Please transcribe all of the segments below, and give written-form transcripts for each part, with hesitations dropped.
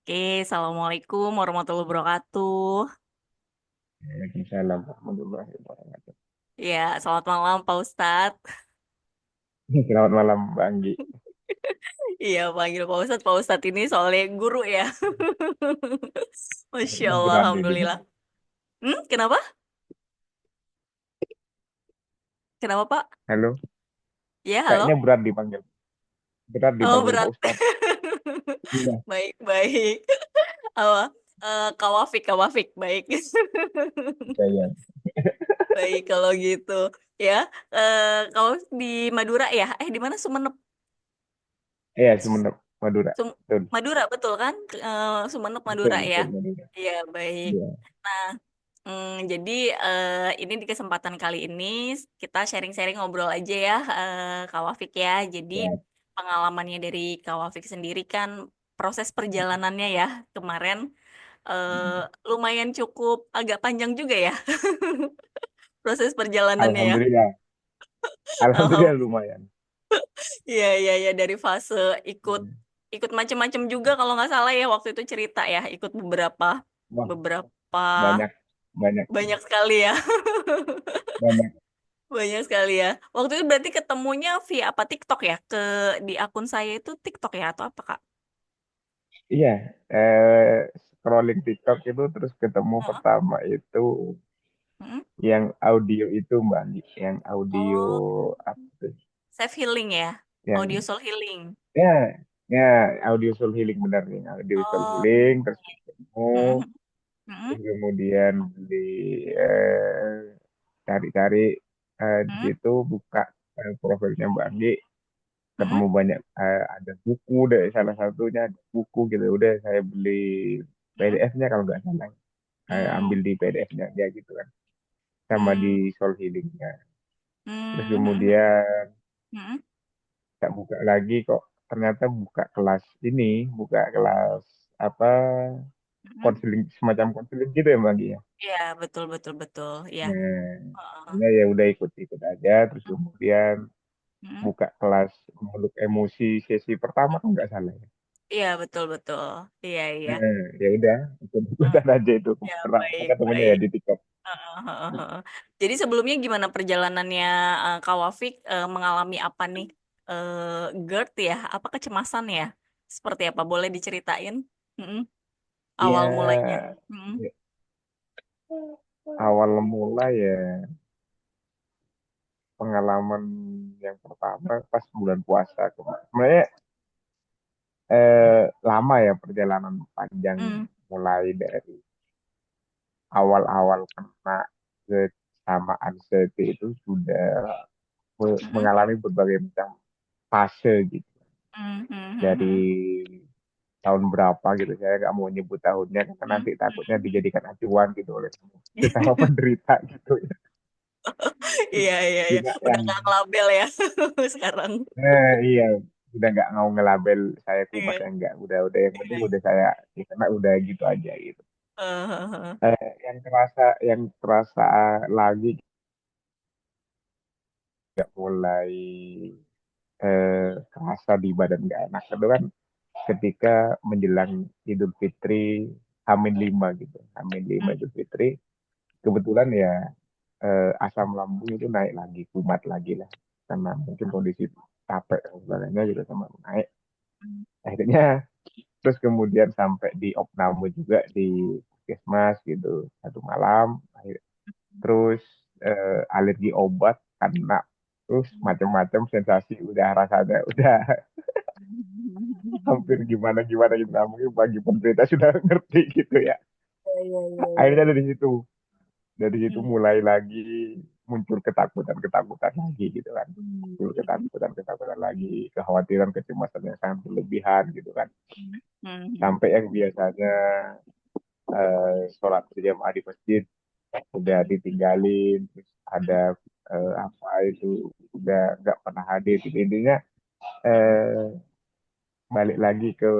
Oke, Assalamualaikum warahmatullahi wabarakatuh. Waalaikumsalam warahmatullahi wabarakatuh. Ya, selamat malam Pak Ustadz. Selamat malam, Mbak Anggi. Iya, panggil Pak Ustadz ini soalnya guru ya. Masya Kayaknya Allah, berat ini, Mbak. Alhamdulillah. Kenapa? Kenapa Pak? Halo. Ya, Kayaknya halo. berat dipanggil. Berat Oh, dipanggil Pak berat. Ustadz. Iya. Baik, baik. Apa? Kak Wafik, baik. Iya, iya. Baik, kalau gitu. Ya, kau di Madura ya? Di mana Sumenep? Iya, Sumenep, Madura. Sum- Betul. Madura, betul kan? Sumenep Betul, Madura ya. betul, Madura. Iya, baik. Iya. Nah, jadi ini di kesempatan kali ini kita sharing-sharing ngobrol aja ya, Kak Wafik ya. Jadi Ya. pengalamannya dari Kak Wafik sendiri kan proses perjalanannya ya kemarin lumayan cukup agak panjang juga ya proses perjalanannya ya. Alhamdulillah. Alhamdulillah Alhamdulillah. lumayan. Iya, iya, iya, dari fase ikut Iya. ikut macem-macem juga kalau nggak salah ya waktu itu cerita ya, ikut beberapa Wah, beberapa banyak, banyak, banyak sekali ya. banyak. Banyak sekali ya. Waktu itu berarti ketemunya via apa, TikTok ya? Di akun saya itu TikTok ya atau apa, Kak? Iya, scrolling TikTok itu terus ketemu Heeh. pertama itu Mm-mm. yang audio itu, Mbak Anggi. Yang audio Oh, apa tuh? Self Healing ya. Audio Yang Soul Healing. ya, ya, audio soul healing benar nih, audio soul Oh. healing terus ketemu, Mm-mm. Mm-mm. terus kemudian beli, eh, cari-cari, di Mm-mm. situ buka, profilnya Mbak Anggi, ketemu Mm-mm. banyak, ada buku dari salah satunya, ada buku gitu, udah saya beli Mm-mm. PDF-nya kalau nggak salah, saya ambil di PDF-nya dia gitu kan, sama di Mm-mm. soul healingnya, terus Mm-mm. kemudian Mm-mm. tak buka lagi kok, ternyata buka kelas ini, buka kelas apa, Mm-mm. konseling, semacam konseling gitu ya Mbak Gia ya. Iya, betul, betul, betul. Ya. Nah, Heeh. akhirnya ya udah ikut-ikut aja, terus kemudian Mm-mm. buka kelas meluk emosi sesi pertama kan nggak salah ya. Iya, betul, betul. Iya, iya. Nah, ya udah Heeh. ikut-ikutan aja itu, Ya, pertama baik, ketemunya ya baik. di TikTok. Heeh, heeh, heeh. Jadi sebelumnya gimana perjalanannya, Kak Wafik, mengalami apa nih? GERD ya? Apa kecemasan ya? Seperti apa? Boleh diceritain? Mm-mm. Awal mulanya. Ya, Mm-mm. ya, awal mula ya pengalaman yang pertama pas bulan puasa kemarin. Sebenarnya, lama ya perjalanan panjang, Mm. mulai dari awal-awal kena kesamaan anxiety itu sudah Mm-mm. mengalami berbagai macam fase gitu. Mm, mm, Dari mm, tahun berapa gitu, saya nggak mau nyebut tahunnya karena mm, nanti takutnya mm. dijadikan acuan gitu oleh sesama penderita gitu ya. Iya, iya, iya. Juga Udah yang, nggak ngelabel ya sekarang. iya, udah nggak mau ngelabel saya kumat, Iya, ya enggak, udah yang penting iya. udah saya ya, karena udah gitu aja gitu. Uh, Yang terasa lagi nggak mulai, kerasa di badan nggak enak itu kan ketika menjelang Idul Fitri H-5 gitu, H-5 mm, Idul Fitri, kebetulan ya, asam lambung itu naik lagi, kumat lagi lah, karena mungkin kondisi capek dan sebagainya juga sama naik. mm, Akhirnya terus kemudian sampai di opname juga di puskesmas gitu satu malam. Terus, alergi obat karena, terus macam-macam sensasi udah rasanya udah hampir mm. gimana gimana gitu. Nah, mungkin bagi penderita sudah ngerti gitu ya. Iya, iya, iya, iya. Akhirnya dari situ Mm, mulai lagi muncul ketakutan-ketakutan lagi gitu kan. mm, Muncul mm, ketakutan-ketakutan lagi, kekhawatiran, kecemasan yang sangat berlebihan gitu kan. mm, mm, Sampai yang biasanya, sholat berjamaah di masjid udah mm, ditinggalin, terus mm, ada, apa itu udah nggak pernah hadir gitu. Intinya, mm, eh, balik lagi ke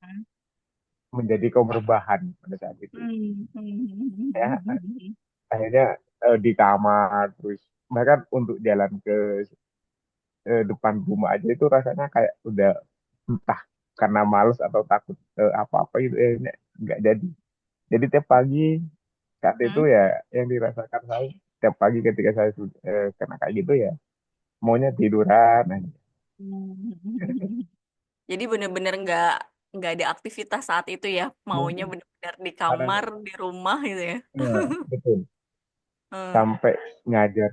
mm. menjadi kaum rebahan pada saat itu ya. Hmm. Akhirnya, di kamar terus, bahkan untuk jalan ke, depan rumah aja itu rasanya kayak udah entah, karena males atau takut apa-apa gitu nggak jadi. Jadi tiap pagi saat itu Hmm. ya yang dirasakan saya tiap pagi ketika saya kena kayak gitu ya maunya tiduran aja. Jadi bener-bener nggak ada aktivitas saat itu ya, maunya Hmm. bener-bener di Karena kamar, di rumah gitu ya. ya, betul. Hmm. Sampai ngajar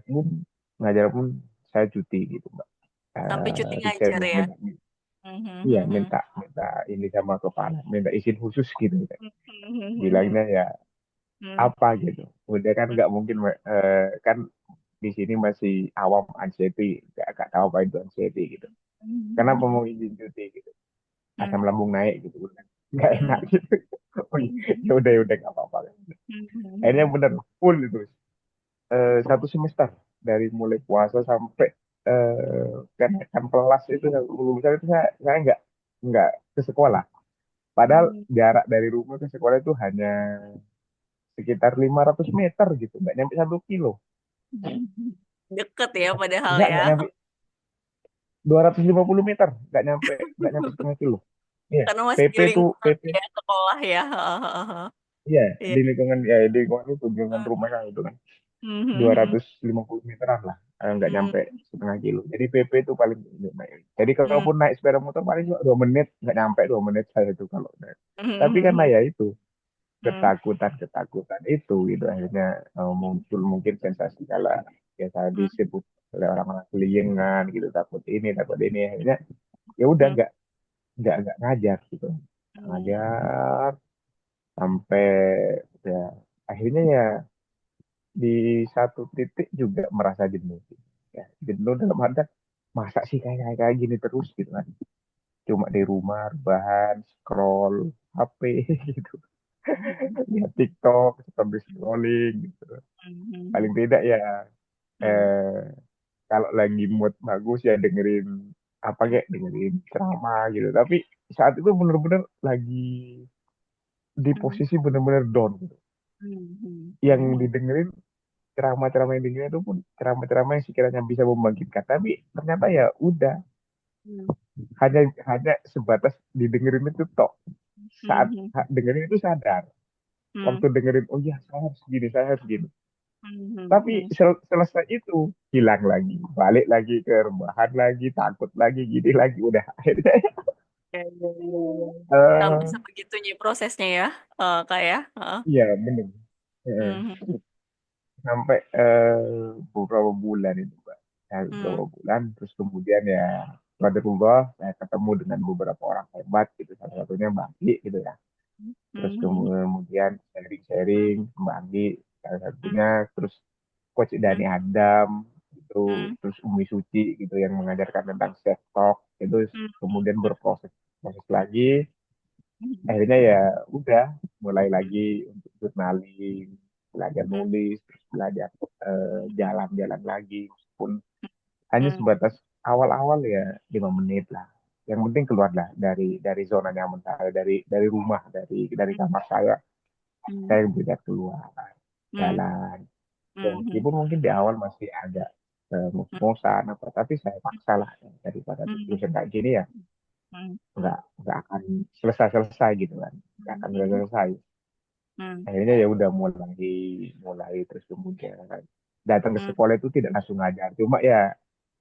pun saya cuti gitu mbak. Sampai cuti Resign ngajar lah, ya. minta iya Hmm. minta minta ini sama kepala minta izin khusus gitu kan. Bilangnya ya apa gitu udah kan nggak mungkin Mbak. Kan di sini masih awam anxiety nggak tahu apa itu anxiety gitu kenapa mau izin cuti gitu asam lambung naik gitu kan nggak enak gitu. Oh, ya udah nggak apa-apa akhirnya bener full itu 1 semester dari mulai puasa sampai kenaikan kelas itu lulusan itu saya nggak ke sekolah padahal jarak dari rumah ke sekolah itu hanya sekitar 500 meter gitu nggak nyampe 1 kilo. Deket ya padahal Nggak ya. nyampe 250 meter nggak nyampe setengah kilo. Iya Karena masih di PP tuh lingkungan PP ya sekolah ya. iya Iya. di lingkungan itu di lingkungan rumah saya itu kan 250 meteran lah nggak nyampe setengah kilo jadi PP itu paling jadi kalaupun naik sepeda motor paling cuma 2 menit nggak nyampe 2 menit saya itu kalau naik tapi karena ya itu ketakutan itu gitu akhirnya muncul mungkin sensasi kala biasa disebut oleh orang-orang keliengan gitu takut ini akhirnya ya udah nggak ngajar gitu nggak ngajar sampai ya akhirnya ya di satu titik juga merasa jenuh gitu. Ya jenuh dalam arti masa sih kayak gini terus gitu kan cuma di rumah rebahan scroll HP gitu ya TikTok sambil scrolling gitu paling tidak ya eh, kalau lagi mood bagus ya dengerin apa kayak dengerin ceramah gitu tapi saat itu bener-bener lagi di posisi bener-bener down gitu yang didengerin ceramah-ceramah yang didengerin itu pun ceramah-ceramah yang sekiranya bisa membangkitkan tapi ternyata ya udah hanya hanya sebatas didengerin itu tok saat dengerin itu sadar waktu dengerin oh ya saya harus gini tapi selesai itu hilang lagi balik lagi ke rebahan lagi takut lagi gini lagi udah akhirnya Sampai eh sebegitunya prosesnya ya, Kak ya. Heeh. iya benar. Mhm. Sampai beberapa bulan itu Mbak. Ya, Hmm. beberapa bulan terus kemudian ya Qadarullah saya ketemu dengan beberapa orang hebat gitu salah satunya Mbak Anggi gitu ya terus Mhm. kemudian sharing-sharing Mbak Anggi salah Hmm. satunya terus Coach Hmm. Dani Adam itu Hmm. terus Umi Suci gitu yang mengajarkan tentang self talk itu Hmm. kemudian Hmm. berproses proses lagi Hmm. akhirnya ya udah mulai lagi untuk jurnaling belajar nulis terus belajar jalan-jalan lagi meskipun hanya Hmm. sebatas awal-awal ya 5 menit lah yang penting keluar lah dari zona nyaman saya dari rumah dari kamar saya bisa keluar Hmm. jalan ya, Hmm. meskipun mungkin di awal masih agak ngos-ngosan apa tapi saya paksa lah ya, daripada Hmm. situation kayak gini ya Hmm. nggak akan selesai gitu kan nggak akan selesai Hmm. akhirnya ya udah mulai mulai terus kemudian kan datang ke Hmm. sekolah itu tidak langsung ngajar cuma ya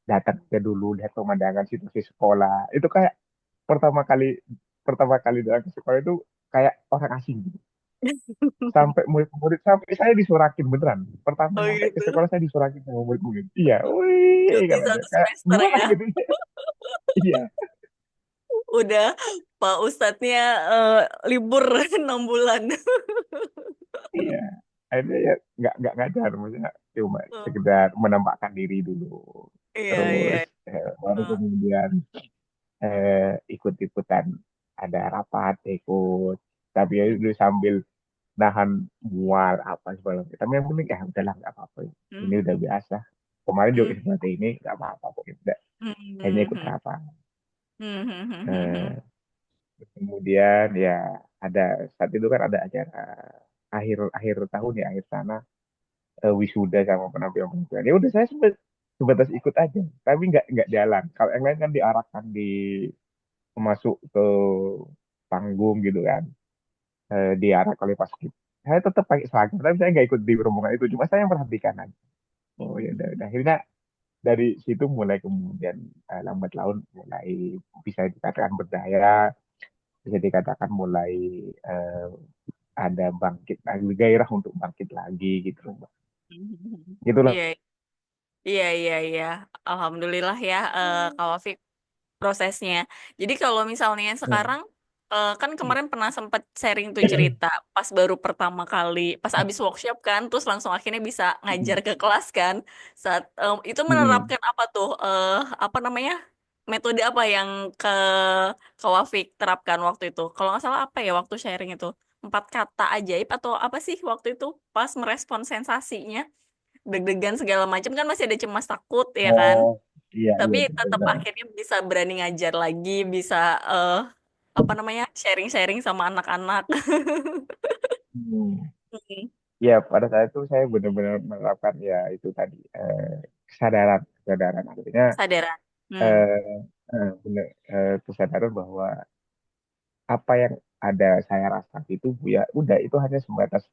datang aja dulu lihat pemandangan situasi sekolah itu kayak pertama kali pertama kali datang ke sekolah itu kayak orang asing gitu sampai murid-murid sampai saya disorakin beneran pertama Oh nyampe ke gitu. sekolah saya disorakin sama murid-murid iya wih Cuti katanya satu kayak semester gimana ya. gitu iya Udah Pak Ustadznya libur 6 bulan. iya akhirnya ya nggak ngajar maksudnya cuma Oh, sekedar menampakkan diri dulu iya, iya. terus baru Oh, kemudian ikut-ikutan ada rapat ikut tapi ya hmm, itu sambil nahan mual apa segala macam tapi yang penting ya udahlah nggak apa-apa ini hmm, udah biasa kemarin juga hmm, seperti ini nggak apa-apa kok udah hanya ikut hmm, rapat hmm, hmm, hmm, Eh, kemudian ya ada saat itu kan ada acara akhir akhir tahun ya akhir sana wisuda sama penampilan penampilan ya udah saya sebatas ikut aja tapi nggak jalan kalau yang lain kan diarahkan masuk ke panggung gitu kan, diarak oleh pas Kib. Saya tetap pakai seragam, tapi saya nggak ikut di rombongan itu, cuma saya memperhatikan aja. Oh ya udah. Akhirnya dari situ mulai kemudian lambat laun mulai bisa dikatakan berdaya, bisa dikatakan mulai eh, ada bangkit lagi, gairah untuk bangkit lagi gitu loh Mbak. Gitulah. Iya, iya, iya, iya. Alhamdulillah ya, Kak Wafik, prosesnya. Jadi kalau misalnya Hmm. sekarang, kan kemarin pernah sempat sharing tuh cerita pas baru pertama kali, pas abis workshop kan, terus langsung akhirnya bisa ngajar ke kelas kan. Saat itu Hmm. menerapkan apa tuh, apa namanya, metode apa yang ke Wafik terapkan waktu itu? Kalau nggak salah apa ya waktu sharing itu? 4 kata ajaib atau apa sih waktu itu pas merespon sensasinya? Deg-degan segala macam kan masih ada cemas takut ya kan? Oh iya Tapi iya tetap benar. akhirnya bisa berani ngajar lagi, bisa eh, apa namanya, sharing-sharing sama anak-anak. Hmm. Hmm. Ya pada saat itu saya benar-benar menerapkan ya itu tadi, kesadaran kesadaran artinya Sadaran. Hmm. eh, benar, kesadaran bahwa apa yang ada saya rasa itu ya udah itu hanya sebatas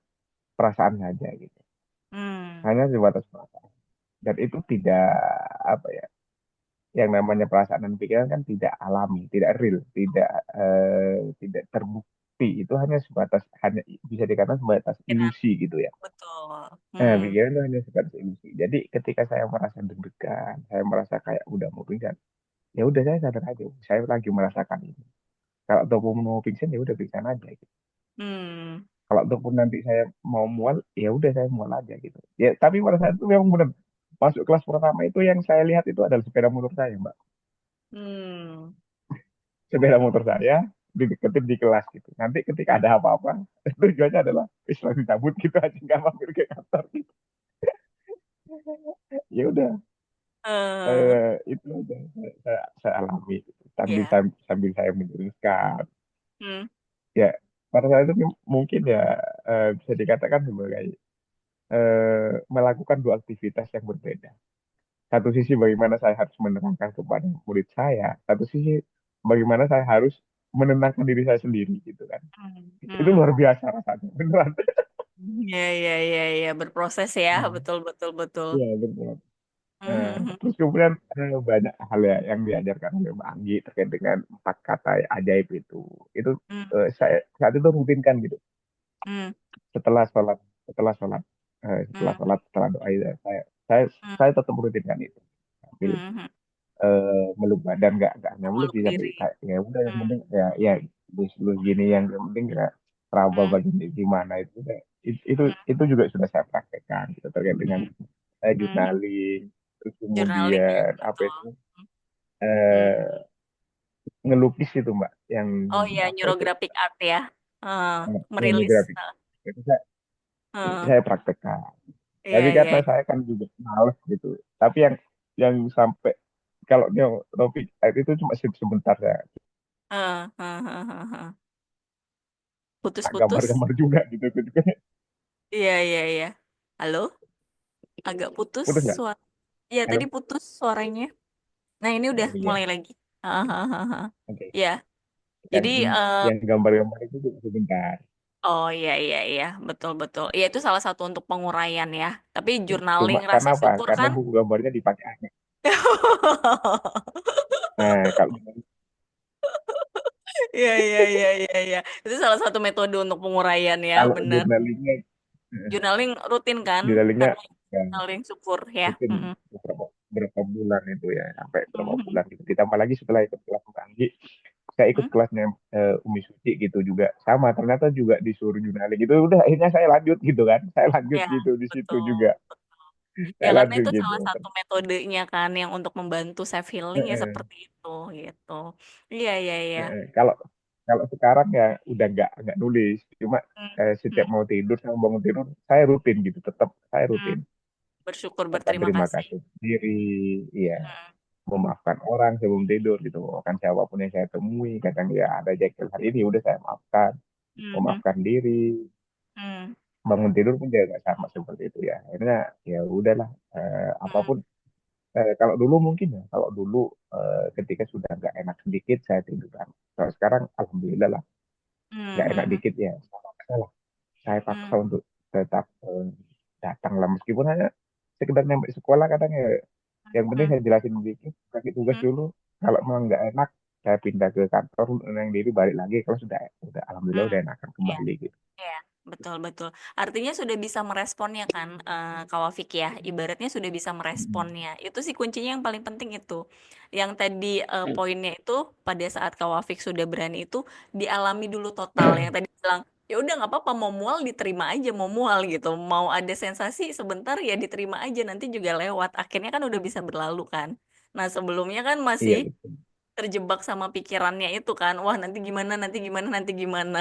perasaan saja gitu, Hmm. hanya sebatas perasaan, dan itu tidak apa ya, yang namanya perasaan dan pikiran kan tidak alami, tidak real, tidak terbukti, itu hanya sebatas, hanya bisa dikatakan sebatas Pikiran. ilusi gitu ya. Betul. Hmm. Pikiran itu hanya sebatas ilusi. Jadi ketika saya merasa deg-degan, saya merasa kayak udah mau pingsan, ya udah saya sadar aja, saya lagi merasakan ini. Kalau ataupun mau pingsan ya udah pingsan aja gitu. Hmm. Kalau ataupun nanti saya mau mual, ya udah saya mual aja gitu. Ya, tapi pada saat itu memang benar, masuk kelas pertama itu yang saya lihat itu adalah sepeda motor saya, Mbak. Hmm. Sepeda motor saya dideketin di kelas gitu. Nanti ketika ada apa-apa, tujuannya adalah langsung cabut gitu aja, nggak mampir ke kantor gitu. Ya udah, itu aja saya alami gitu. Sambil, Ya. sambil saya meneruskan. Hmm. Ya, pada saat itu mungkin ya bisa dikatakan sebagai melakukan dua aktivitas yang berbeda. Satu sisi bagaimana saya harus menerangkan kepada murid saya, satu sisi bagaimana saya harus menenangkan diri saya sendiri gitu kan. Hmm. Itu Hmm. luar biasa rasanya, beneran. Ya, ya, ya, ya, berproses ya, Hmm. betul, betul, betul. Iya, betul. Hmm. Terus kemudian banyak hal ya yang diajarkan oleh Mbak Anggi terkait dengan 4 kata ajaib itu. Itu Hmm. saya saat itu rutinkan gitu. Hmm. Setelah sholat, setelah sholat, Hmm. setelah doa itu, saya, Hmm. saya tetap rutinkan itu. Sambil Hmm. Hmm. meluk badan, nggak hanya meluk Memeluk sih, tapi diri. kayak ya udah yang Hmm. penting ya ya lus gini, yang penting kayak raba Hmm. bagian di mana itu itu juga sudah saya praktekkan gitu terkait dengan Hmm. Hmm. journaling, terus Journaling ya, kemudian apa betul. itu, Hmm. eh, ngelukis itu Mbak, yang Oh iya, apa itu, neurographic art ya. Eh, yang merilis. grafik itu Eh, saya praktekkan. iya, Tapi iya. karena saya kan juga males gitu, tapi yang sampai kalau dia topik itu cuma sebentar ya, Eh. tak Putus-putus. gambar-gambar juga gitu gitu. Iya, iya, iya. Halo? Agak putus Putus nggak? suara. Iya, tadi Halo? putus suaranya. Nah, ini udah Oh iya, mulai lagi. Ah, ah, ah, ah. oke. Iya. Yang Jadi, yang gambar-gambar itu cuma sebentar. oh iya, iya, iya. Betul, betul. Iya, itu salah satu untuk penguraian ya. Tapi Cuma journaling rasa karena apa? syukur Karena kan? buku gambarnya dipakai anak. Nah, kalau Iya, iya, iya, iya, iya. Itu salah satu metode untuk penguraian ya, kalau benar. journalingnya, Journaling rutin kan? journalingnya Karena ya, journaling syukur ya. mungkin Mm-mm. berapa bulan itu ya, sampai berapa Mhm. bulan gitu. Ditambah lagi setelah ikut kelas Kanggi, saya ikut Hmm? kelasnya Umi Suci gitu juga sama, ternyata juga disuruh journaling gitu, udah akhirnya saya lanjut gitu kan, saya lanjut Ya, gitu di situ betul. juga, Ya saya karena lanjut itu gitu. salah satu metodenya kan yang untuk membantu self healing ya Heeh. seperti itu gitu. Iya, iya, iya. Kalau kalau sekarang ya udah nggak nulis, cuma Hmm. setiap Hmm. mau tidur sama bangun tidur saya rutin gitu, tetap saya Hmm. rutin, Bersyukur, tetap berterima terima kasih. kasih sendiri, iya, Hmm. memaafkan orang sebelum tidur gitu, memaafkan siapapun yang saya temui, kadang ya ada jengkel hari ini, udah saya maafkan, Hmm. memaafkan diri, Hmm. bangun tidur pun juga sama seperti itu ya, akhirnya ya udahlah, Hmm. apapun kalau dulu mungkin ya, kalau dulu ketika sudah nggak enak sedikit saya tiduran. Kalau sekarang alhamdulillah lah nggak enak Hmm, dikit ya. Salah. Saya hmm, paksa untuk tetap datang lah meskipun hanya sekedar nyampe sekolah kadang ya. Yang penting hmm, saya jelasin dikit, kasih tugas hmm, dulu. Kalau memang nggak enak, saya pindah ke kantor, yang diri balik lagi. Kalau sudah alhamdulillah hmm. udah enakan Iya, kembali gitu. iya, betul, betul. Artinya sudah bisa meresponnya kan, Kak Wafik ya. Ibaratnya sudah bisa Mm. meresponnya. Itu sih kuncinya yang paling penting itu. Yang tadi poinnya itu pada saat Kak Wafik sudah berani itu dialami dulu total. Yang tadi bilang ya udah nggak apa-apa mau mual diterima aja mau mual gitu. Mau ada sensasi sebentar ya diterima aja nanti juga lewat. Akhirnya kan udah bisa berlalu kan. Nah sebelumnya kan masih Iya betul. terjebak sama pikirannya itu kan wah nanti gimana nanti gimana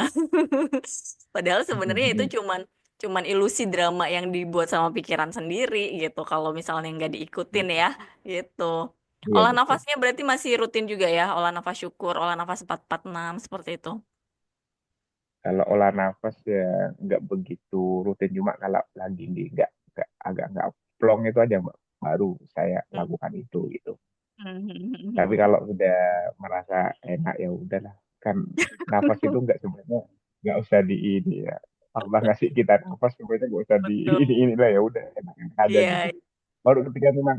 padahal sebenarnya itu cuman cuman ilusi drama yang dibuat sama pikiran sendiri gitu kalau misalnya nggak diikutin ya gitu Iya olah betul. nafasnya berarti masih rutin juga ya olah nafas syukur olah nafas 446 seperti itu. Kalau olah nafas ya nggak begitu rutin cuma kalau lagi di nggak agak nggak plong itu aja Mbak, baru saya Hmm. lakukan itu gitu. Tapi Hmm. kalau udah merasa enak ya udahlah. Kan nafas itu nggak sebenarnya nggak usah di ini ya. Allah ngasih kita nafas sebenarnya nggak usah di Betul. ini inilah ya udah enak aja gitu. Iya. Baru ketika memang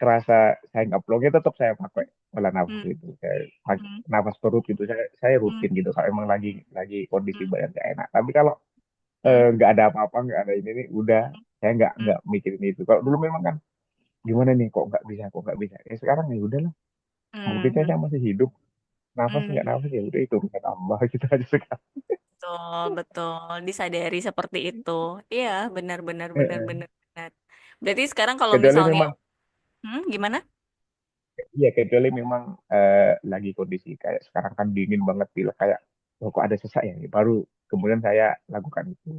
kerasa saya nggak plongnya tetap saya pakai olah nafas Hmm. itu. Saya pakai Hmm. nafas perut gitu. Saya Hmm. rutin gitu. Kalau emang lagi kondisi Hmm. badan nggak enak. Tapi kalau Hmm. nggak ada apa-apa nggak ada ini nih udah saya Hmm. nggak mikirin itu. Kalau dulu memang kan gimana nih kok nggak bisa. Ya sekarang ya udahlah. Mungkin Hmm. saya masih hidup nafas nggak Hmm. nafas ya udah itu urusan Allah gitu aja sekarang. Betul, betul. Disadari seperti itu. Iya, benar, benar, benar, Heeh. benar, benar. Berarti sekarang kalau Kecuali misalnya, memang gimana? iya kecuali memang lagi kondisi kayak sekarang kan dingin banget pilek kayak oh, kok ada sesak ya baru kemudian saya lakukan itu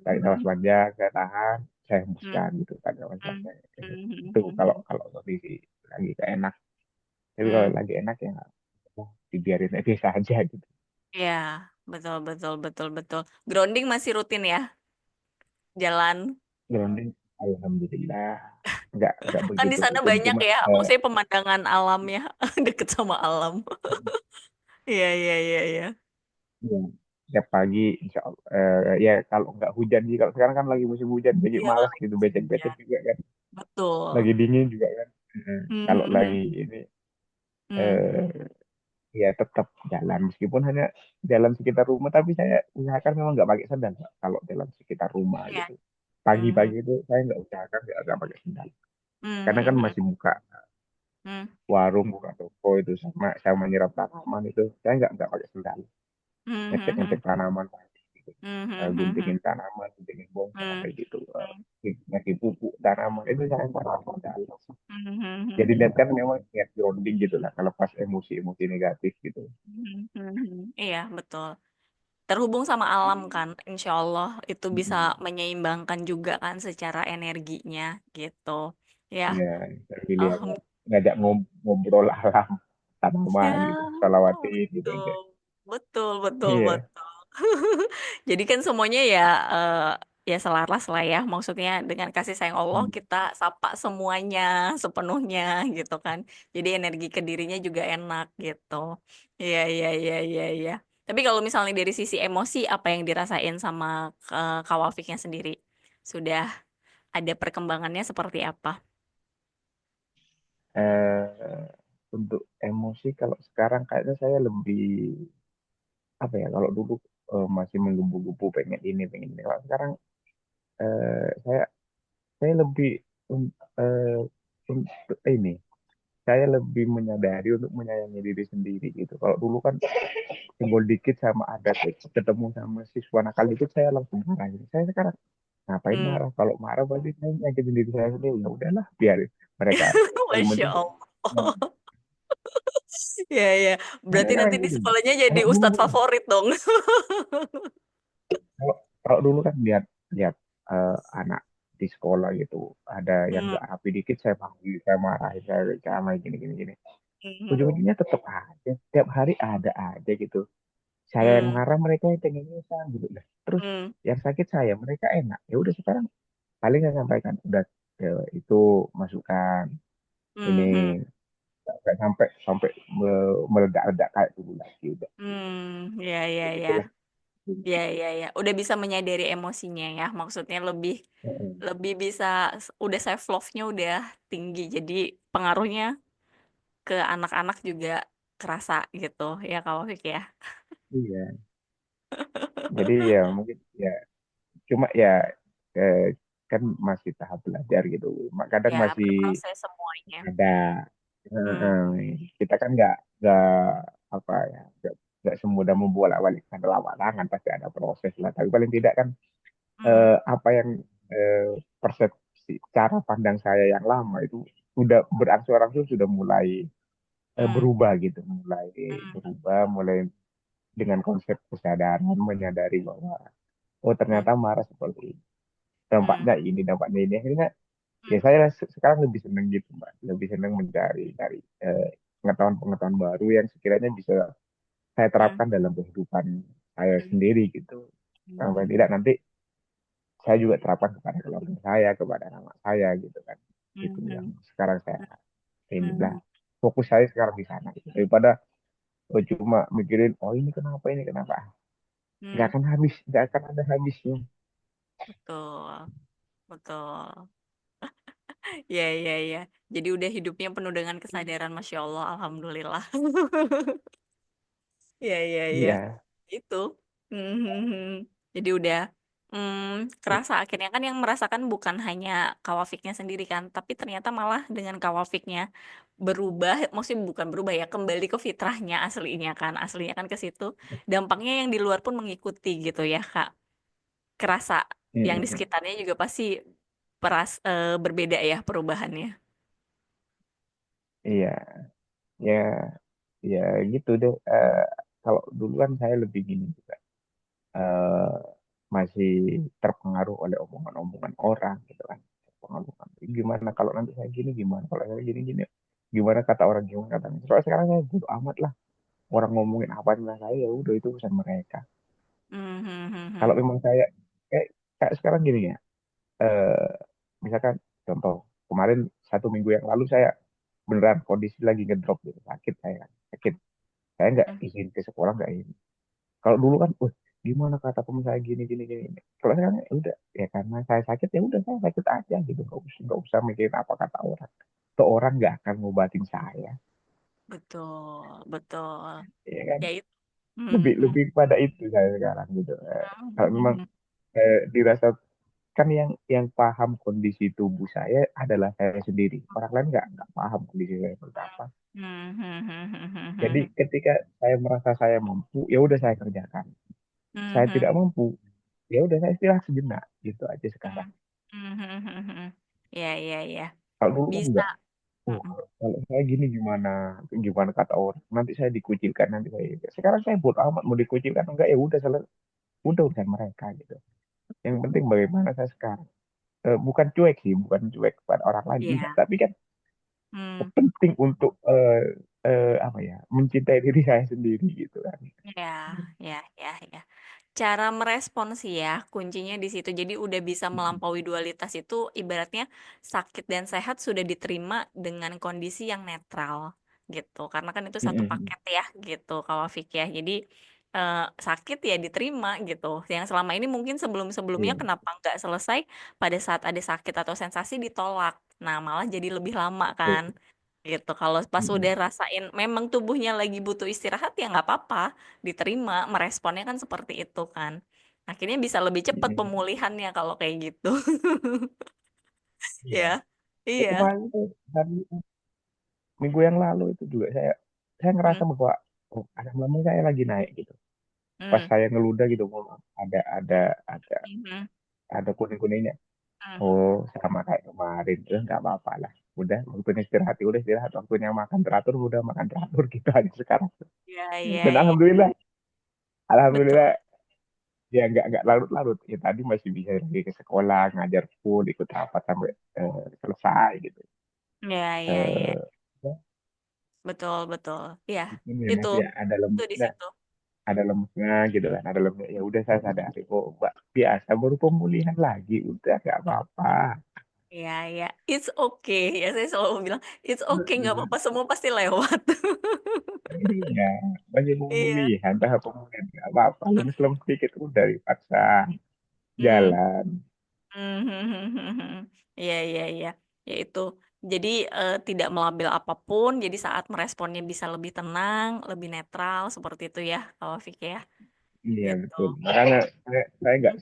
tarik nafas Hmm, panjang saya tahan saya hmm, hembuskan gitu tarik nafas hmm, panjang hmm, itu kalau hmm, kalau kondisi lagi gak enak tapi kalau hmm. lagi enak ya oh, dibiarin aja biasa aja gitu. Iya, betul, betul, betul, betul. Grounding masih rutin ya, jalan. Grounding alhamdulillah nggak Kan di begitu sana rutin banyak cuma ya, maksudnya pemandangan alamnya deket sama alam. Iya, iya, iya, iya. ya, setiap pagi insya Allah ya kalau nggak hujan sih kalau sekarang kan lagi musim hujan jadi Iya, malas lagi gitu musim becek-becek hujan. juga kan lagi Betul. dingin juga kan. Hmm, Kalau hmm, lagi ini hmm. eh, ya tetap jalan meskipun hanya jalan sekitar rumah tapi saya usahakan memang nggak pakai sandal Pak, kalau jalan sekitar rumah Iya. gitu Hmm, pagi-pagi itu saya nggak usahakan nggak pakai sandal hmm, karena kan hmm, hmm, masih buka hmm, warung buka toko itu sama nyiram tanaman itu saya nggak pakai sandal hmm, ngecek hmm, hmm, ngecek tanaman pagi gitu. hmm, hmm, hmm, hmm. Guntingin tanaman guntingin bonsai Hmm, gitu hmm, ngasih pupuk tanaman itu saya pakai sandal hmm, hmm, hmm, jadi hmm, lihat kan memang niat grounding gitu lah kalau pas emosi-emosi negatif gitu. hmm, hmm, hmm. Iya, betul. Terhubung sama alam kan, insya Allah itu bisa menyeimbangkan juga kan secara energinya gitu. Ya, Ya, sambil ya, alhamdulillah. ngajak ngobrol alam tanaman Ya, gitu, salawatin gitu betul, aja. betul, betul, Iya. betul. Jadi kan semuanya ya ya selaras lah ya. Maksudnya dengan kasih sayang Allah Hmm. kita sapa semuanya sepenuhnya gitu kan. Jadi energi ke dirinya juga enak gitu. Iya, iya, iya, iya, iya. Tapi kalau misalnya dari sisi emosi apa yang dirasain sama Kak Wafiknya sendiri? Sudah ada perkembangannya seperti apa? Eh, untuk emosi kalau sekarang kayaknya saya lebih apa ya kalau dulu masih menggebu-gebu pengen ini kalau sekarang saya lebih un- eh, untuk ini saya lebih menyadari untuk menyayangi diri sendiri gitu. Kalau dulu kan senggol dikit sama ada ketemu sama siswa nakal itu saya langsung marah. Gitu. Saya sekarang ngapain Hmm. marah? Kalau marah berarti saya nyakitin diri saya sendiri. Ya udahlah, biarin mereka. Yang Masya penting nah, Allah. Ya, ya. karena Berarti nanti kan di gini. sekolahnya jadi Kalau dulu ustadz favorit dong. kalau, kalau dulu kan lihat lihat anak di sekolah gitu ada yang Hmm, nggak rapi dikit saya panggil saya marahin saya main gini gini gini hmm, ujung-ujungnya tetap aja tiap hari ada aja gitu saya yang hmm, marah mereka yang tengengesan gitu lah terus hmm, yang sakit saya mereka enak ya udah sekarang paling saya sampaikan udah itu masukan ini Mhm. nggak sampai sampai meledak-ledak kayak dulu lagi udah Ya, ya, ya. begitulah. Ya, ya, ya. Udah bisa menyadari emosinya ya. Maksudnya lebih Heeh. lebih bisa, udah self love-nya udah tinggi. Jadi pengaruhnya ke anak-anak juga kerasa gitu ya Kak Wafik ya. Iya, jadi ya mungkin ya cuma ya eh, kan masih tahap belajar gitu. Kadang Ya, masih berproses semuanya. ada Hmm, kita kan nggak apa ya nggak semudah membolak-balikkan telapak tangan, pasti ada proses lah. Tapi paling tidak kan hmm, apa yang persepsi cara pandang saya yang lama itu sudah berangsur-angsur sudah mulai hmm, berubah gitu, mulai hmm, berubah, mulai dengan konsep kesadaran menyadari bahwa oh hmm, ternyata marah seperti ini. hmm, Dampaknya ini akhirnya ya hmm, saya sekarang lebih senang gitu mbak, lebih senang mencari dari pengetahuan-pengetahuan baru yang sekiranya bisa saya hmm, terapkan dalam kehidupan saya hmm, sendiri gitu. Sampai hmm, tidak nanti saya juga terapkan kepada keluarga saya, kepada anak saya gitu kan. Itu yang hmm, sekarang saya inilah hmm, fokus saya sekarang di sana gitu. Daripada cuma mikirin oh ini kenapa, nggak hmm. akan habis, nggak akan ada habisnya. Betul, betul. Ya, ya, ya. Jadi udah hidupnya penuh dengan kesadaran, Masya Allah, Alhamdulillah. Ya, ya, ya. Iya. Itu. Jadi udah kerasa akhirnya kan yang merasakan bukan hanya kawafiknya sendiri kan, tapi ternyata malah dengan kawafiknya berubah, maksudnya bukan berubah ya, kembali ke fitrahnya aslinya kan ke situ. Dampaknya yang di luar pun mengikuti gitu ya, Kak. Kerasa yang di Mm-mm. sekitarnya juga pasti berbeda ya perubahannya. Iya, ya, ya gitu deh. Kalau dulu kan saya lebih gini juga, eh, masih terpengaruh oleh omongan-omongan orang gitu kan. Omongan gimana kalau nanti saya gini, gimana kalau saya gini gini, gimana kata orang, gimana kata orang. Soalnya sekarang saya bodo amat lah, orang ngomongin apa tentang saya ya udah itu urusan mereka. Hmm, hmm, hmm, Kalau hmm. memang saya kayak sekarang gini ya, eh, misalkan contoh kemarin 1 minggu yang lalu saya beneran kondisi lagi ngedrop gitu, sakit saya kan, sakit. Saya nggak Hmm, izin ke sekolah, nggak izin. Kalau dulu kan, gimana kata teman saya gini gini gini. Kalau sekarang ya udah, ya karena saya sakit ya udah saya sakit aja gitu, nggak usah mikirin apa kata orang. Tuh orang nggak akan ngobatin saya, betul, betul. ya kan? Ya itu. Hmm, Lebih hmm, lebih pada itu saya sekarang gitu. Kalau hmm, memang hmm, dirasa kan yang paham kondisi tubuh saya adalah saya sendiri. Orang lain nggak paham kondisi saya seperti apa. hmm, hmm, hmm, hmm, hmm, hmm, Jadi hmm. ketika saya merasa saya mampu, ya udah saya kerjakan. Hmm, Saya hmm, tidak mampu, ya udah saya istirahat sejenak gitu aja hmm, sekarang. hmm, hmm, hmm, hmm. Ya, ya, ya. Kalau dulu kan Bisa. enggak. Oh, Hmm, kalau saya gini gimana, gimana kata orang, nanti saya dikucilkan, nanti saya. Sekarang saya bodo amat mau dikucilkan enggak, ya udah udah urusan mereka gitu. Yang penting bagaimana saya sekarang. Bukan cuek sih, bukan cuek kepada orang lain, enggak. iya. Tapi kan Hmm, penting untuk apa ya, mencintai diri saya sendiri gitu kan. ya, ya, ya, ya. Cara merespon sih ya, kuncinya di situ. Jadi udah bisa melampaui dualitas itu, ibaratnya sakit dan sehat sudah diterima dengan kondisi yang netral gitu. Karena kan itu satu Mm-mm. paket ya gitu, Kawafik ya. Jadi eh, sakit ya diterima gitu. Yang selama ini mungkin sebelum-sebelumnya Iya. kenapa nggak selesai pada saat ada sakit atau sensasi ditolak. Nah, malah jadi lebih lama kan. Gitu. Kalau pas udah Mm-mm. rasain memang tubuhnya lagi butuh istirahat ya nggak apa-apa, diterima, meresponnya kan seperti itu kan. Akhirnya bisa lebih cepat Mm-mm. pemulihannya kalau kayak gitu. Iya. Ya. Iya. Kemarin tuh hari minggu yang lalu itu juga saya ngerasa Hmm. bahwa oh, asam lambung saya lagi naik gitu. Pas Hmm. saya ngeludah gitu, oh, ada Hmm. ada kuning-kuningnya. Hmm. Oh, sama kayak kemarin tuh nggak apa-apa lah. Waktunya istirahat, ya udah istirahat. Waktunya makan teratur, udah makan teratur gitu aja sekarang. Iya, iya, Dan iya. alhamdulillah Betul. ya nggak larut-larut. Ya tadi masih bisa lagi ke sekolah, ngajar full, ikut rapat sampai selesai gitu. Iya, iya, iya. Eh, ya, Betul, betul. Iya. meskipun ya Itu. masih Itu di situ. ada lemesnya gitu kan, ada lemesnya. Ya udah saya sadari, oh mbak biasa baru pemulihan lagi, udah nggak apa-apa. Ya, ya, it's okay. Ya, saya selalu bilang, it's okay, nggak apa-apa, semua pasti lewat. Iya, banyak Iya. pemulihan, tahap pemulihan nggak apa-apa. Lemes-lemes sedikit udah dipaksa Hmm. jalan. Iya, iya, iya. Ya itu. Jadi tidak melabel apapun. Jadi saat meresponnya bisa lebih tenang, lebih netral, seperti itu ya, kalau Fik ya. Iya Gitu. betul. Makanya saya nggak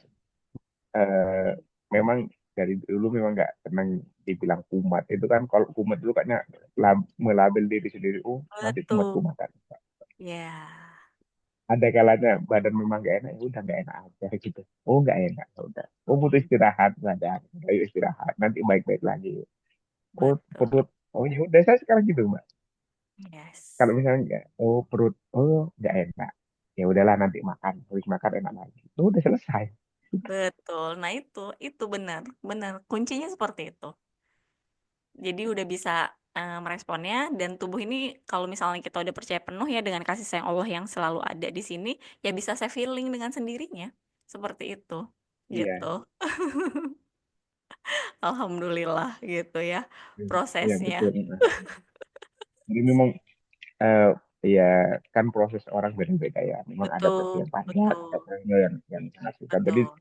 eh, memang dari dulu memang nggak senang dibilang kumat. Itu kan kalau kumat itu kayaknya melabel diri sendiri. Oh nanti Betul. kumat-kumatan. Ya, Ada kalanya badan memang nggak enak, ya udah nggak enak aja gitu. Oh nggak enak, ya udah. Oh butuh istirahat, badan. Ayo istirahat, nanti baik-baik lagi. Oh betul. perut, oh ya udah saya sekarang gitu mbak. Yes. Kalau misalnya oh perut, oh nggak enak, ya udahlah nanti makan, habis makan enak lagi. Oh, udah selesai. Betul. Nah, itu benar. Benar. Kuncinya seperti itu. Jadi udah bisa meresponnya dan tubuh ini kalau misalnya kita udah percaya penuh ya dengan kasih sayang Allah yang selalu ada di sini, ya bisa saya feeling dengan sendirinya. Seperti itu. Gitu. Iya, Alhamdulillah gitu ya iya prosesnya. betul. Jadi memang eh, ya kan proses orang beda-beda ya. Memang ada versi Betul, yang panjang, ada betul, versi yang sangat susah. Jadi betul.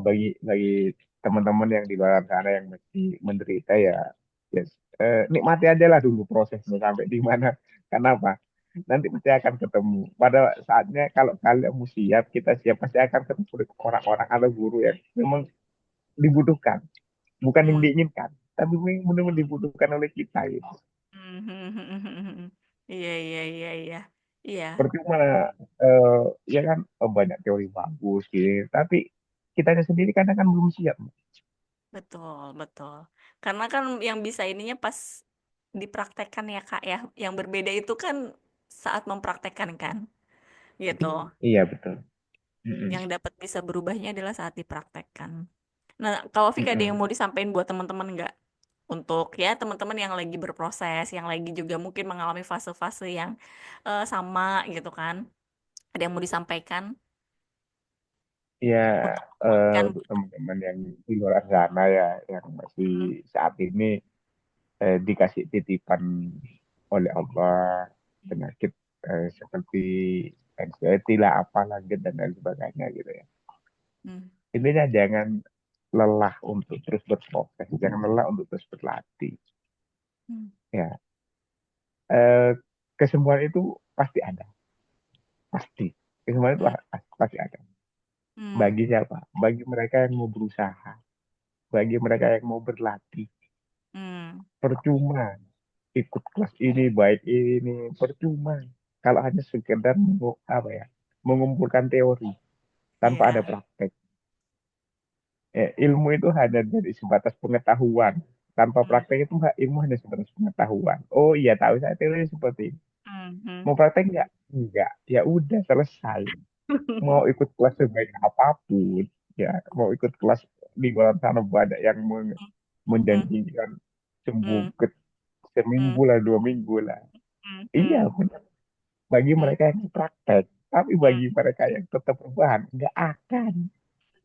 bagi teman-teman yang di luar sana yang masih menderita ya, yes, nikmati aja lah dulu prosesnya sampai di mana. Kenapa? Nanti pasti akan ketemu. Pada saatnya kalau kalian mau siap, kita siap pasti akan ketemu dengan orang-orang atau guru yang memang dibutuhkan, bukan yang Hmm. diinginkan, tapi memang benar-benar dibutuhkan oleh kita gitu. Iya, iya, iya, iya. Iya, Percuma ya kan banyak teori bagus gitu, tapi kitanya sendiri kadang kan belum siap. betul, betul. Karena kan yang bisa ininya pas dipraktekkan ya Kak ya. Yang berbeda itu kan saat mempraktekkan kan, gitu. Iya betul. Mm-mm. Yang dapat bisa berubahnya adalah saat dipraktekkan. Nah, kalau Fik ada yang Mm-mm. mau disampaikan buat teman-teman nggak? Untuk ya teman-teman yang lagi berproses, yang lagi juga mungkin mengalami fase-fase yang sama gitu kan. Ada yang mau disampaikan Ya untuk menguatkan untuk teman-teman yang di luar sana ya yang masih mm, saat ini dikasih titipan oleh Allah penyakit seperti anxiety lah apalah gitu dan lain sebagainya gitu ya. mm, Intinya jangan lelah untuk terus berproses, jangan lelah untuk terus berlatih. mm, Ya, eh, kesembuhan itu pasti ada, pasti. Kesembuhan itu mm, pasti ada. mm, Bagi siapa? Bagi mereka yang mau berusaha, bagi mereka yang mau berlatih. mm. Percuma ikut kelas ini baik ini percuma kalau hanya sekedar apa ya mengumpulkan teori tanpa ada Iya. praktek. Ilmu itu hanya dari sebatas pengetahuan. Tanpa Mm, praktek itu nggak ilmu hanya sebatas pengetahuan. Oh iya tahu saya teori seperti ini. mm, mm. Mau praktek nggak? Nggak. Ya udah selesai. Mau ikut kelas sebaik apapun, ya mau ikut kelas di luar sana banyak yang Mm, menjanjikan sembuh mm, ke mm, seminggu lah 2 minggu lah. mm, Iya mm, benar. Bagi mm, mereka yang praktek, tapi mm. bagi mereka yang tetap berbahan nggak akan.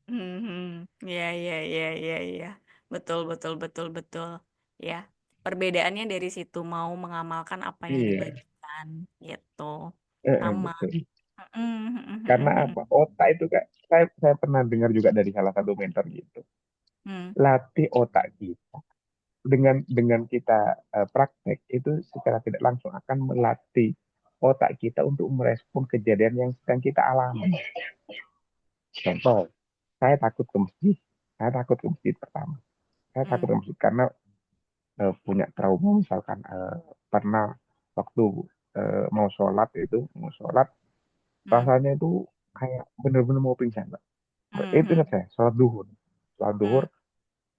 Mhm. Ya, ya, ya, ya, ya. Betul, betul, betul, betul. Ya. Perbedaannya dari situ mau mengamalkan apa yang Iya, dibagikan, gitu. Sama. betul. Karena Mhm. apa? Otak itu kan saya pernah dengar juga dari salah satu mentor gitu. Hmm, Latih otak kita dengan kita praktek itu secara tidak langsung akan melatih otak kita untuk merespon kejadian yang sedang kita alami. Contoh, saya takut ke masjid. Saya takut ke masjid pertama. Saya takut hmm, ke masjid karena punya trauma misalkan pernah waktu mau sholat hmm, rasanya itu kayak bener-bener mau pingsan Mbak. Itu hmm, ingat saya sholat hmm, duhur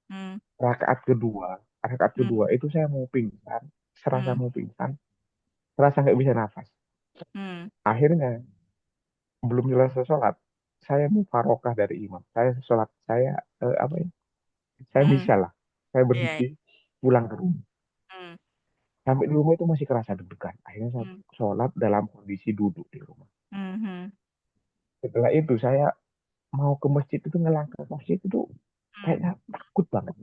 hmm, rakaat kedua rakaat hmm, kedua itu saya mau pingsan serasa hmm, mau pingsan serasa nggak bisa nafas hmm, akhirnya belum selesai sholat saya mau farokah dari imam saya sholat saya apa ya saya hmm. bisa lah saya Iya, iya. berhenti pulang ke rumah Hmm, sampai di rumah itu masih kerasa deg-degan akhirnya saya hmm, sholat dalam kondisi duduk di rumah hmm, hmm, setelah itu saya mau ke masjid itu ngelangkah ke masjid itu hmm, kayaknya takut banget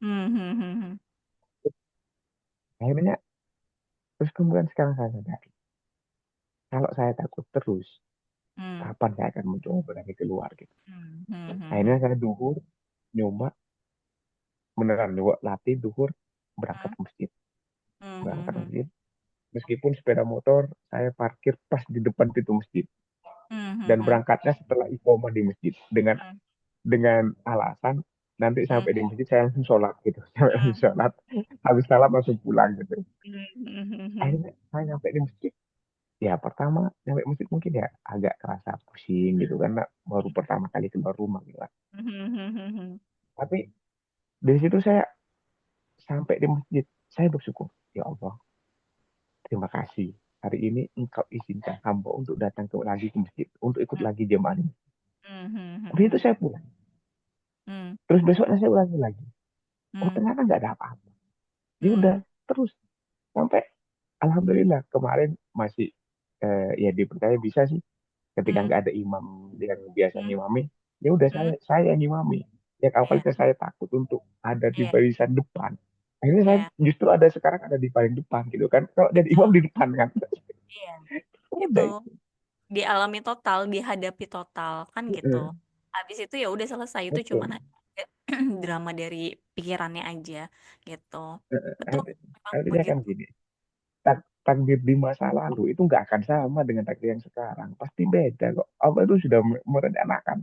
Hmm, hmm, hmm, hmm. Akhirnya terus kemudian sekarang saya sadari kalau saya takut terus Hmm, kapan saya akan mencoba berani keluar gitu. hmm, hmm, hmm, Akhirnya hmm. saya duhur nyoba beneran nyoba latih duhur berangkat Hmm, ke masjid, hmm, hmm, berangkat ke hmm. masjid. Meskipun sepeda motor saya parkir pas di depan pintu masjid Hmm, hmm, dan hmm. berangkatnya setelah iqomah di masjid Hmm, dengan alasan nanti hmm, sampai di masjid saya langsung sholat gitu. Sampai langsung hmm, sholat, habis salat langsung pulang gitu. hmm, hmm, hmm, hmm. Akhirnya saya sampai di masjid. Ya pertama sampai masjid mungkin ya agak kerasa pusing gitu karena baru pertama kali keluar rumah gitu kan. Hmm, hmm, hmm, hmm. Tapi dari situ saya sampai di masjid, saya bersyukur. Ya Allah, terima kasih. Hari ini engkau izinkan hamba untuk datang lagi ke masjid, untuk ikut lagi jemaah ini. Hmm, hmm, hmm, Habis itu hmm. saya pulang. Hmm, Terus besoknya saya ulangi lagi. Oh hmm, ternyata nggak ada apa-apa. Ya udah, hmm, terus sampai Alhamdulillah kemarin masih ya dipercaya bisa sih ketika hmm, nggak ada imam yang biasa hmm, ngimami ya udah hmm. saya yang ngimami yang Iya, awalnya saya takut untuk ada di iya, barisan depan akhirnya saya iya, justru ada sekarang ada di paling depan gitu kan kalau jadi imam betul. di depan kan Iya, itu udah itu. dialami total, dihadapi total kan gitu. Heeh, Habis itu ya udah selesai itu cuman betul. drama dari pikirannya aja gitu. Heeh, Betul, memang artinya kan begitu. gini takdir di masa lalu itu nggak akan sama dengan takdir yang sekarang pasti beda kok Allah itu sudah merencanakan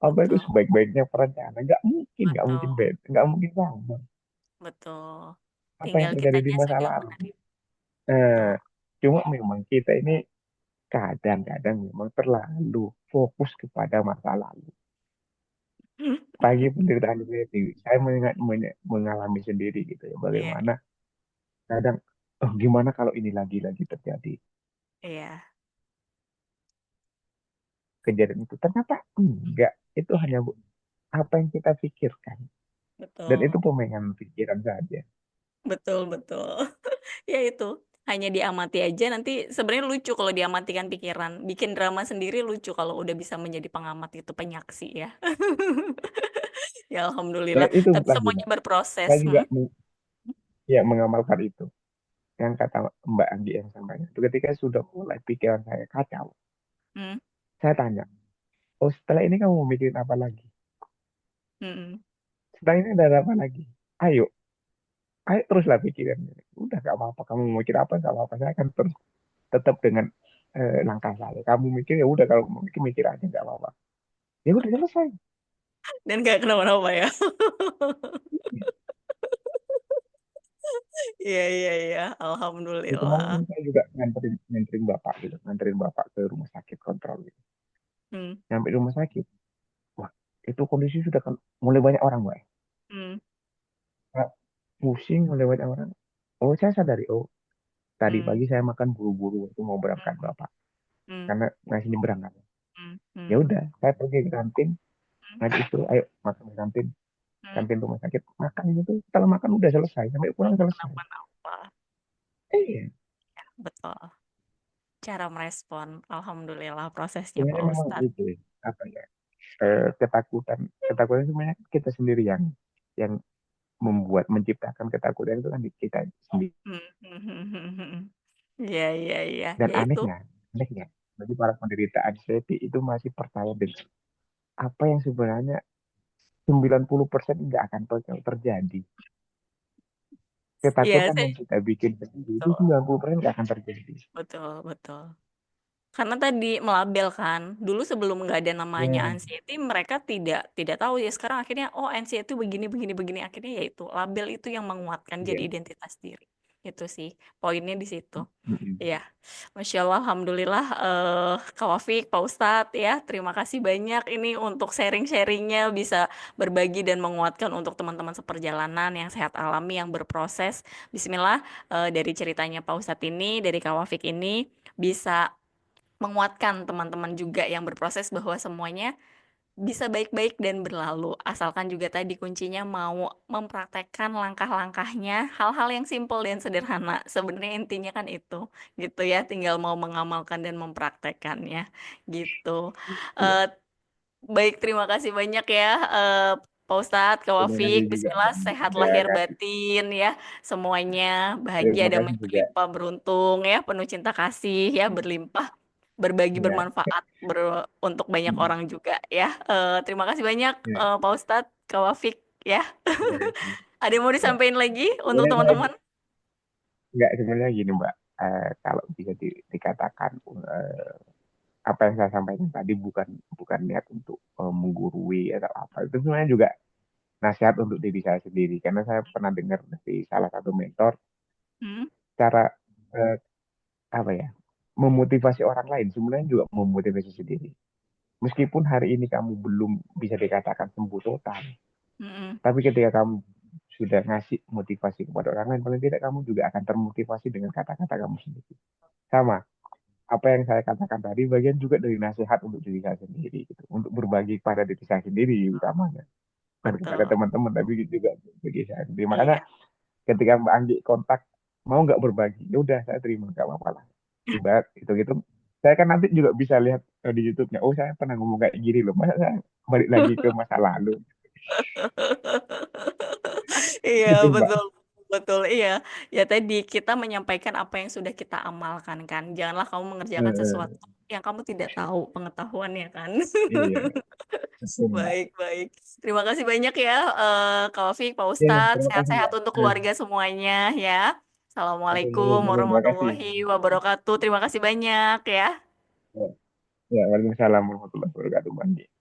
Allah itu Betul, sebaik-baiknya perencana nggak mungkin betul, beda nggak mungkin sama betul. apa yang Tinggal terjadi di kitanya masa saja lalu. menerima. Nah, Betul. cuma memang kita ini kadang-kadang memang terlalu fokus kepada masa lalu. Bagi penderitaan ini, saya mengalami sendiri gitu ya, Iya, bagaimana kadang, oh gimana kalau ini lagi-lagi terjadi iya, kejadian itu. Ternyata enggak, itu hanya apa yang kita pikirkan. Dan itu betul, pemengan pikiran saja. betul, betul. Ya itu, hanya diamati aja nanti sebenarnya lucu kalau diamatikan pikiran. Bikin drama sendiri lucu kalau udah bisa menjadi pengamat itu, penyaksi ya. Ya Dan alhamdulillah. itu Tapi lagi, semuanya berproses. saya juga Hmm? ya mengamalkan itu. Yang kata Mbak Anggi yang sampaikan itu ketika sudah mulai pikiran saya kacau, Hmm? saya tanya, oh setelah ini kamu mau mikirin apa lagi? Hmm. Setelah ini ada apa lagi? Ayo, ayo teruslah pikirin. Udah gak apa-apa, kamu mau mikir apa gak apa-apa. Saya akan terus tetap dengan langkah saya. Kamu mikir ya udah kalau mau mikir mikir aja gak apa-apa. Ya udah selesai. Dan gak kenapa-napa ya. Iya, iya, iya. Ya, kemarin Alhamdulillah. kan saya juga nganterin bapak gitu, nganterin bapak ke rumah sakit kontrol gitu. Hmm. Sampai di rumah sakit, wah itu kondisi sudah kan mulai banyak orang, Mbak. Hmm. Kayak pusing mulai banyak orang. Oh saya sadari, oh tadi Hmm. pagi saya makan buru-buru waktu mau berangkat Hmm. bapak Hmm. karena ngasih nyebrang kan. Hmm. Ya Hmm. udah, saya pergi ke kantin, Hmm. ngaji itu, ayo makan di kantin, Hmm. kantin rumah sakit. Makan itu, setelah makan udah selesai, sampai pulang selesai. Kenapa-napa. Iya, Betul. Cara merespon. Alhamdulillah prosesnya Pak sebenarnya memang Ustadz. itu ya, apa ya, ketakutan, ketakutan sebenarnya kita sendiri yang membuat, menciptakan ketakutan itu kan di kita sendiri. Hmm. Hmm. Hmm. Hmm. Hmm. Iya, iya, iya. Dan Ya itu. anehnya, bagi para penderita anxiety itu masih percaya dengan apa yang sebenarnya 90% nggak akan terjadi. Iya, Ketakutan saya yang kita bikin sendiri itu betul. 90% nggak akan terjadi. Betul, betul. Karena tadi melabel kan, dulu sebelum nggak ada namanya Ya, anxiety, mereka tidak tidak tahu ya. Sekarang akhirnya, oh anxiety begini, begini, begini. Akhirnya ya itu, label itu yang menguatkan jadi iya. identitas diri. Itu sih, poinnya di situ. Mm-mm. Ya, Masya Allah, Alhamdulillah, Kak Wafik, Pak Ustadz ya, terima kasih banyak ini untuk sharing-sharingnya, bisa berbagi dan menguatkan untuk teman-teman seperjalanan yang sehat alami, yang berproses. Bismillah, dari ceritanya Pak Ustadz ini, dari Kak Wafik ini, bisa menguatkan teman-teman juga yang berproses bahwa semuanya bisa baik-baik dan berlalu. Asalkan juga tadi kuncinya mau mempraktekkan langkah-langkahnya, hal-hal yang simpel dan sederhana. Sebenarnya intinya kan itu, gitu ya. Tinggal mau mengamalkan dan mempraktekkannya, gitu. Iya. Eh, Baik, terima kasih banyak ya, Pak Ustadz, Kak Terima Wafik, kasih juga Bismillah, Mbak. sehat Ya, lahir kasih. batin ya, semuanya bahagia Terima dan kasih juga. berlimpah beruntung ya, penuh cinta kasih ya, berlimpah, berbagi Ya, bermanfaat untuk banyak mm, orang juga ya. Terima kasih banyak ya, Pak Ustadz, Kak Wafik ya. ya, Ada yang mau ya. disampaikan lagi untuk Sebenarnya saya teman-teman? nggak sebenarnya gini Mbak. Kalau bisa dikatakan apa yang saya sampaikan tadi bukan bukan niat untuk menggurui atau apa. Itu sebenarnya juga nasihat untuk diri saya sendiri karena saya pernah dengar dari salah satu mentor Hmm, cara eh, apa ya memotivasi orang lain sebenarnya juga memotivasi sendiri. Meskipun hari ini kamu belum bisa dikatakan sembuh total, hmm, tapi ketika kamu sudah ngasih motivasi kepada orang lain, paling tidak kamu juga akan termotivasi dengan kata-kata kamu sendiri. Sama, apa yang saya katakan tadi bagian juga dari nasihat untuk diri saya sendiri, gitu. Untuk berbagi kepada diri saya sendiri utamanya. Bukan kepada betul. teman-teman, tapi juga bagi saya sendiri. Makanya Iya. ketika Mbak Anggi kontak, mau nggak berbagi? Ya udah, saya terima, nggak apa-apa lah. Ibarat gitu-gitu. Saya kan nanti juga bisa lihat di YouTube-nya, oh saya pernah ngomong kayak gini loh. Masa saya balik lagi ke masa lalu. Iya, Gitu Mbak. betul. Betul, iya. Ya tadi kita menyampaikan apa yang sudah kita amalkan kan. Janganlah kamu mengerjakan sesuatu Eh, yang kamu tidak tahu pengetahuannya kan. iya, betul Mbak. Baik, baik. Terima kasih banyak ya, Kak Wafik, Pak Ya, Ustadz. terima kasih Sehat-sehat Mbak. untuk keluarga semuanya ya. Assalamualaikum Terima kasih. warahmatullahi wabarakatuh. Terima kasih banyak ya. Ya, Waalaikumsalam warahmatullahi wabarakatuh Mbak Anggi.